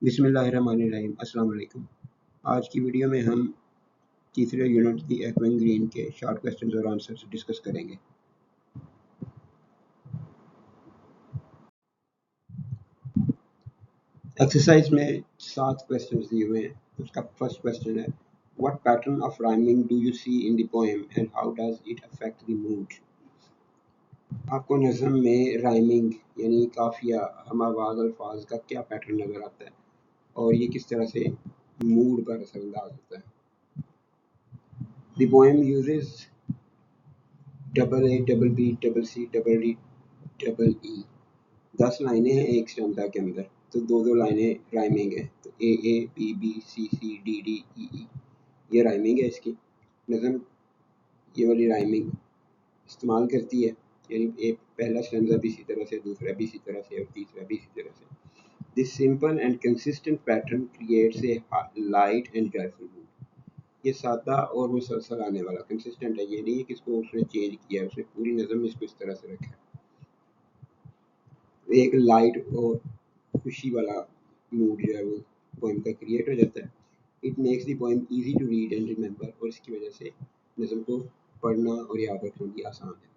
बिस्मिल्लाहिर्रहमानिर्रहीम। अस्सलाम वालेकुम। आज की वीडियो में हम तीसरे यूनिट दी एक्वेन ग्रीन के शॉर्ट क्वेश्चंस और आंसर्स डिस्कस करेंगे। एक्सरसाइज में 7 क्वेश्चंस दिए हुए हैं। उसका फर्स्ट क्वेश्चन है, what pattern of rhyming do you see in the poem and how does it affect the mood. आपको नज़म में राइमिंग यानी काफिया हमावाज अल्फाज का क्या पैटर्न नज़र आता है और ये किस तरह से मूड पर असरअंदाज होता है। The poem uses double A, double B, double C, double D, double E। 10 लाइनें हैं एक स्टैंजा के अंदर, तो दो लाइनें राइमिंग है। तो ए ए, बी बी, सी सी, डी डी, ई ई, ये राइमिंग है। इसकी नज़म ये वाली राइमिंग इस्तेमाल करती है, यानी एक पहला स्टैंजा भी इसी तरह से, दूसरा भी इसी तरह से और तीसरा भी इसी तरह से। This simple and consistent pattern creates a light and joyful mood. ये सादा और मुसलसल आने वाला कंसिस्टेंट है, ये नहीं है कि इसको उसने चेंज किया, उसने पूरी नज़म इसको इस तरह से रखा है। एक लाइट और खुशी वाला मूड जो है वो पोएम का क्रिएट हो जाता है। It makes the poem easy to read and remember, और इसकी वजह से नज़म को पढ़ना और याद रखना भी आसान है।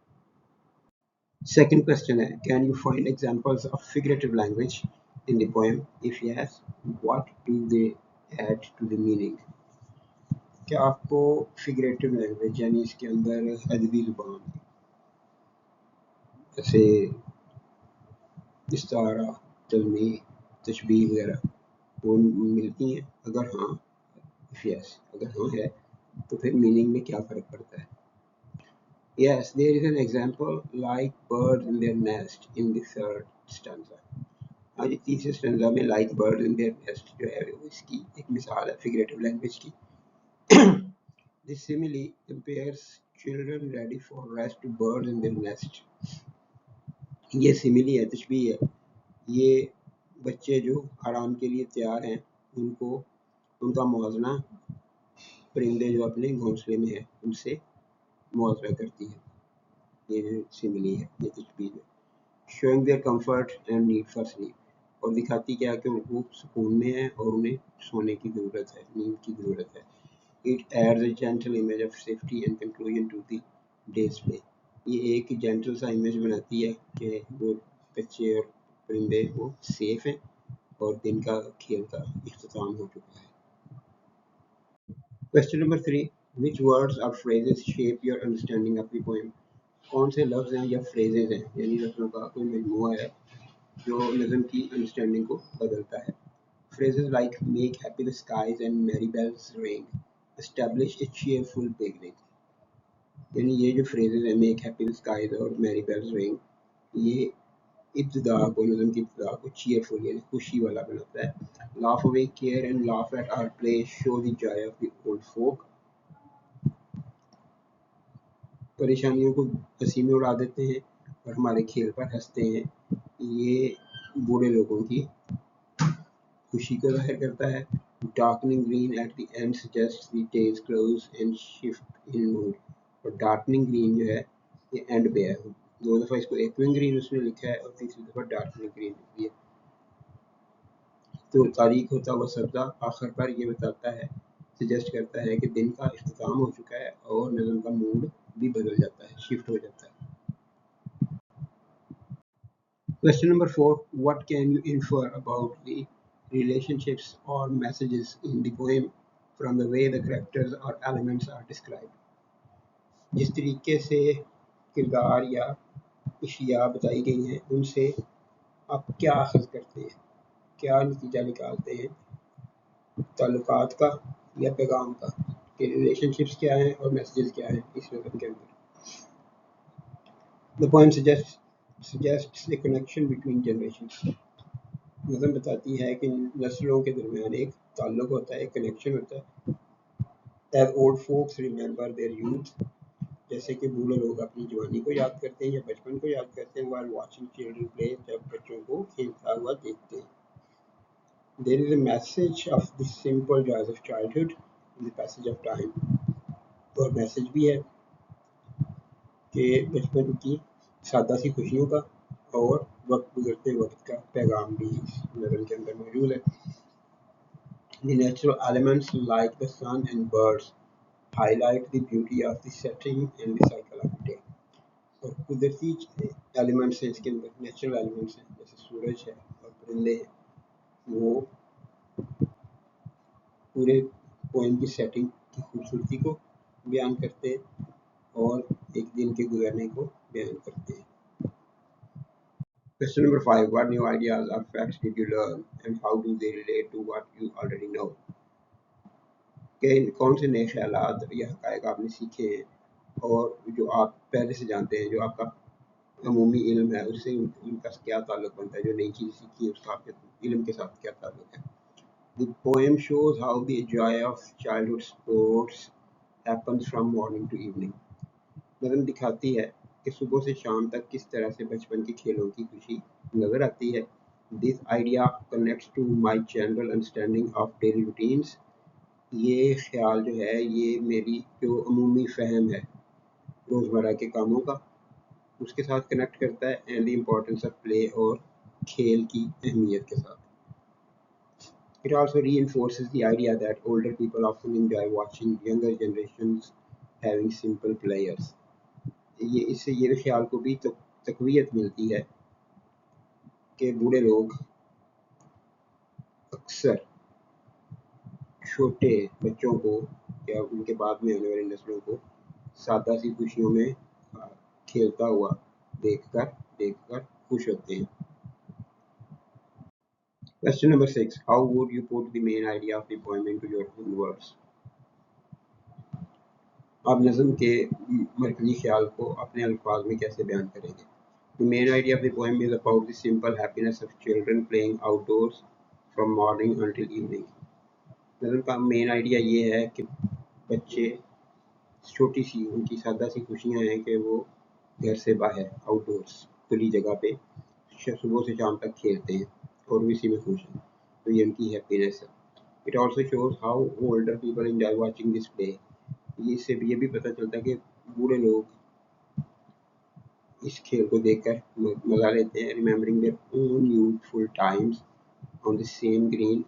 सेकंड क्वेश्चन है, can you find examples of figurative language in the poem, if yes what do they add to the meaning. क्या आपको फिगरेटिव लैंग्वेज यानी इसके अंदर अदबी ज़ुबान जैसे इस्तारा, तज़मीह, तशबीह वगैरह वो मिलती हैं? अगर हाँ, यस, अगर हाँ है तो फिर मीनिंग में क्या फ़र्क पड़ता है? Yes, there is an example like birds in their nest in the third stanza. आज तीसरे स्टैंजा में like birds in their nest जो है वो इसकी एक मिसाल है फिगरेटिव लैंग्वेज की। This simile compares children ready for rest to birds in their nest। ये सिमिली है, तशबीह है। ये बच्चे जो आराम के लिए तैयार हैं उनको उनका मुआवजा परिंदे जो अपने घोंसले में है उनसे मुआवजा करती है। ये जो सिमिली है, ये तशबीह है। Showing there comfort and need for sleep, और दिखाती क्या है कि वो सुकून में है और उन्हें सोने की ज़रूरत है, नींद की ज़रूरत है। It adds a gentle image of safety and conclusion to the day's play। ये एक जेंटल सा इमेज बनाती है कि वो बच्चे और परिंदे वो सेफ हैं और दिन का खेल का इख्तिताम हो चुका है। Question number 3, which words or phrases shape your understanding of the poem। कौन से लफ्ज़ हैं या फ्रेजेज हैं, यानी लफ्ज़ों का कोई मजमूआ है जो नज़म की अंडरस्टैंडिंग को बदलता है। Phrases like make happy the skies and merry bells ring establish a cheerful beginning। यानी ये जो फ्रेजेज है मेक हैप्पी द स्काइज और मैरी बेल्स रिंग, ये इब्तिदा को, नज़म की इब्तिदा को चीयरफुल यानी खुशी वाला बनाता है। Laugh away care and laugh at our play show the joy of the old folk. परेशानियों को हंसी में उड़ा देते हैं और हमारे खेल पर हंसते हैं, ये बूढ़े लोगों की खुशी को जाहिर करता है। Darkening green at the end suggest the days close and shift in mood, और डार्कनिंग ग्रीन जो है ये एंड पे है। 2 दफ़ा इसको एक्वेन ग्रीन उसमें लिखा है और तीसरी दफ़ा डार्कनिंग ग्रीन लिखी है। तो तारीख होता हुआ सब्ज़ा आखिर पर ये बताता है, सजेस्ट करता है कि दिन का इख्तिताम हो चुका है और नज़म का मूड भी बदल जाता है, शिफ्ट हो जाता है। Question number 4, what can you infer about the relationships or messages in the poem from the way the characters or elements are described। जिस तरीके से किरदार या अशिया बताई गई हैं उनसे आप क्या अखज़ करते हैं, क्या नतीजा निकालते हैं ताल्लुकात का या पैगाम का, कि रिलेशनशिप्स क्या हैं और मैसेजेस क्या हैं इस नज़म के अंदर। The poem suggests a connection between generations। नज़म बताती है कि नस्लों के दरमियान एक ताल्लुक होता है, एक कनेक्शन होता है। As old folks remember their youth, जैसे कि बूढ़े लोग अपनी जवानी को याद करते हैं या बचपन को याद करते हैं, while watching children play, जब बच्चों को खेलता हुआ देखते हैं। There is a message of the simple joys of childhood in the passage of time, और मैसेज भी है कि बचपन की सादा सी खुशियों का और वक्त गुजरते वक्त का पैगाम भी इस नज़म के अंदर मौजूद है। The natural elements like the sun and birds highlight the beauty of the setting and the cycle of the day. और कुदरती एलिमेंट्स हैं इसके अंदर, नेचुरल एलिमेंट्स हैं जैसे सूरज है और परिंदे हैं, वो पूरे पोएम की सेटिंग की खूबसूरती को बयान करते हैं और एक दिन के गुजरने को बयान करते हैं. Question number 5. What new ideas or facts did you learn and how do they relate to what you already know? कि कौन से नए ख्यालात या हक़ाइक़ आपने सीखे हैं और जो आप पहले से जानते हैं, जो आपका अमूमी इल्म है, उससे उनका क्या ताल्लुक बनता है, जो नई चीज़ सीखी है उसका आपके इल्म के साथ क्या ताल्लुक है. The poem shows how the joy of childhood sports happens from morning to evening. नज़म दिखाती है कि सुबह से शाम तक किस तरह से बचपन के खेलों की खुशी नज़र आती है. This idea connects to my general understanding of daily routines. ये ख्याल जो है ये मेरी जो अमूमी फ़हम है रोज़मर्रा के कामों का उसके साथ कनेक्ट करता है and the importance of play और खेल की अहमियत के साथ. It also reinforces the idea that older people often enjoy watching younger generations having simple players. ये इससे ये ख्याल को भी तक़वियत मिलती है कि बूढ़े लोग अक्सर छोटे बच्चों को या उनके बाद में आने वाली नस्लों को सादा सी खुशियों में खेलता हुआ देखकर खुश होते हैं. Question number 6. How would you put the main idea of the poem into your own words? आप नज़म के मरकज़ी ख्याल को अपने अल्फाज में कैसे बयान करेंगे? The main idea of the poem is about the simple happiness of children playing outdoors from morning until evening. नज़म का मेन आइडिया ये है कि बच्चे छोटी सी उनकी सादा सी खुशियाँ हैं कि वो घर से बाहर आउटडोर्स खुली जगह पे सुबह से शाम तक खेलते हैं और इसी में खुश हैं, तो ये उनकी हैप्पीनेस है. It also shows how older people enjoy watching this play. इससे ये भी पता चलता है कि बूढ़े लोग इस खेल को देखकर मज़ा लेते हैं. Remembering their own youthful times on the same green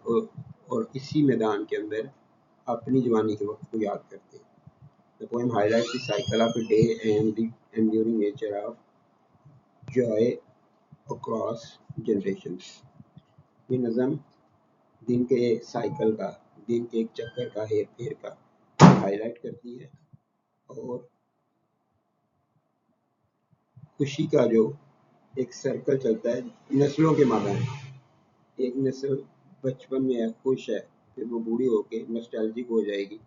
और इसी मैदान के अंदर अपनी जवानी के वक्त को याद करते हैं. The poem highlights the cycle of a day and the enduring nature of joy across generations. ये नज़म दिन के साइकिल का, दिन के एक चक्कर का, हेर फेर का हाईलाइट करती है और खुशी का जो एक सर्कल चलता है नस्लों के मामले. एक नस्ल बचपन में है, खुश है, फिर वो बूढ़ी होके नॉस्टैल्जिक हो जाएगी,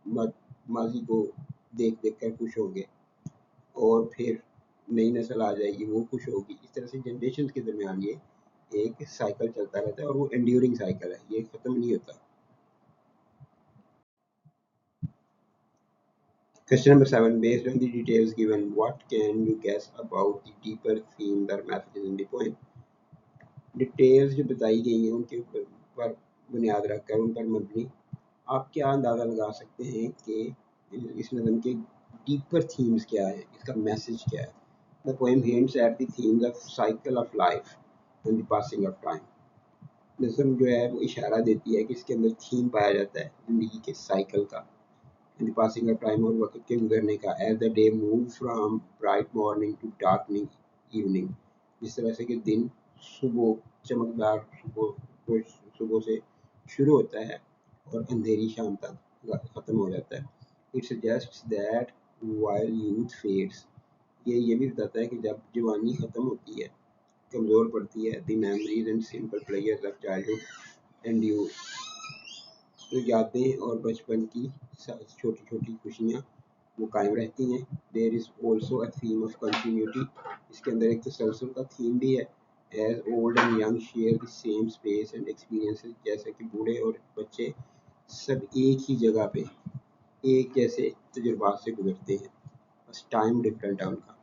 माजी को देख कर खुश होंगे और फिर नई नस्ल आ जाएगी, वो खुश होगी. इस तरह से जनरेशन के दरमियान ये एक साइकिल चलता रहता है और वो एंड्यूरिंग साइकिल है, ये ख़त्म नहीं होता. Question number 7. Based on the details given, what can you guess about the deeper themes or messages in the poem? Details जो बताई गई हैं उनके ऊपर बुनियाद रखकर उन पर मबनी आप क्या अंदाज़ा लगा सकते हैं कि इस नज़म के डीपर थीम्स क्या है, इसका मैसेज क्या है. The poem hints at the themes of cycle of life and the passing of time. नज़म जो है वो इशारा देती है कि इसके अंदर थीम पाया जाता है ज़िंदगी के साइकिल का, and the passing of time और वक्त के गुजरने का. As the day move from bright morning to darkening evening. जिस तरह से कि दिन सुबह चमकदार सुबह से शुरू होता है और अंधेरी शाम तक ख़त्म हो जाता है. It suggests that while youth fades. ये भी बताता है कि जब जवानी ख़त्म होती है, कमज़ोर पड़ती है, the memories and simple pleasures of childhood endure. तो यादें और बचपन की छोटी छोटी खुशियाँ वो कायम रहती हैं. There is also a theme of continuity. इसके अंदर एक तसलसल का थीम भी है. As old and young share the same space and experiences. जैसे कि बूढ़े और बच्चे सब एक ही जगह पे एक जैसे तजुर्बात से गुजरते हैं, बस टाइम डिफरेंट है उनका.